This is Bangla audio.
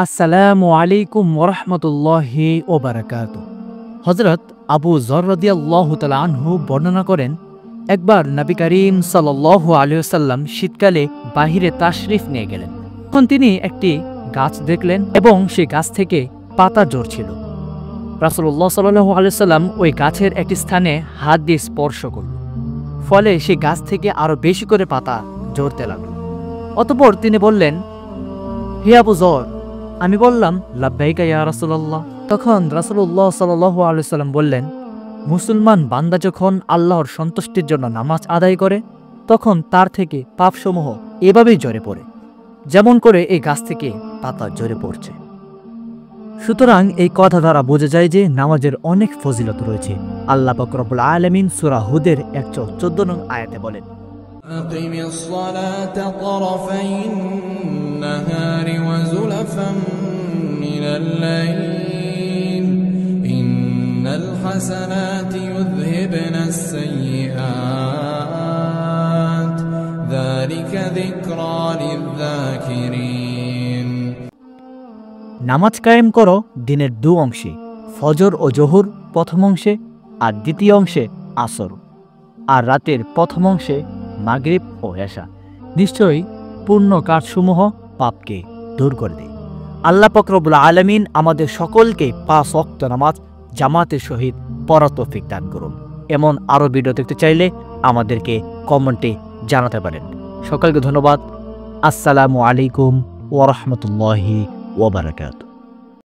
আসসালামু আলাইকুম ওরহমতুল্লাহি ওবারাকাতুহু। হযরত আবু যর রাদিয়াল্লাহু তাআলা আনহু বর্ণনা করেন, একবার নবী করিম সাল্লাল্লাহু আলাইহি ওয়াসাল্লাম শীতকালে বাহিরে তাশরিফ নিয়ে গেলেন। তখন তিনি একটি গাছ দেখলেন এবং সেই গাছ থেকে পাতা ঝরছিল। রাসূলুল্লাহ সাল্লাল্লাহু আলাইহি ওয়াসাল্লাম ওই গাছের একটি স্থানে হাত দিয়ে স্পর্শ করল, ফলে সেই গাছ থেকে আরো বেশি করে পাতা ঝরতে লাগলো। অতঃপর তিনি বললেন, হে আবু যর। আমি বললাম, লাব্বাইকা ইয়া রাসূলুল্লাহ। তখন রাসূলুল্লাহ সাল্লাল্লাহু আলাইহি ওয়াসাল্লাম বললেন, মুসলমান বান্দা যখন আল্লাহর সন্তুষ্টির জন্য নামাজ আদায় করে, তখন তার থেকে পাপসমূহ এভাবেই ঝরে পড়ে, যেমন করে এই গাছ থেকে পাতা ঝরে পড়ছে। সুতরাং এই কথা দ্বারা বোঝা যায় যে নামাজের অনেক ফজিলত রয়েছে। আল্লাহ পাক রব্বুল আলামিন সূরা হুদের 114 নং আয়াতে বলেন, আকিমিস সালাতা তারাফাইন নাহারি ওয়া যুলাফান মিনাল লাইল ইন্নাল হাসানাতি ইউযহিবনাস সাইয়্যাত যালিকা যিকরা লিয-যাকিরিন। নামাজ কায়েম করো দিনের দু অংশে, ফজর ও জোহর প্রথম অংশে আর দ্বিতীয় অংশে আসর, আর রাতের প্রথম অংশে মাগরিব ও এশা। নিশ্চয়ই পূর্ণ কাজসমূহ পাপকে দূর করে দেয়। আল্লাহ পাক রব্বুল আলামিন আমাদের সকলকে 5 ওয়াক্ত নামাজ জামাতের সহিত পড়ার তৌফিক দান করুন। এমন আরও ভিডিও দেখতে চাইলে আমাদেরকে কমেন্টে জানাতে পারেন। সকলকে ধন্যবাদ। আসসালামু আলাইকুম ওয়া রাহমাতুল্লাহি ওয়া বারাকাতুহু।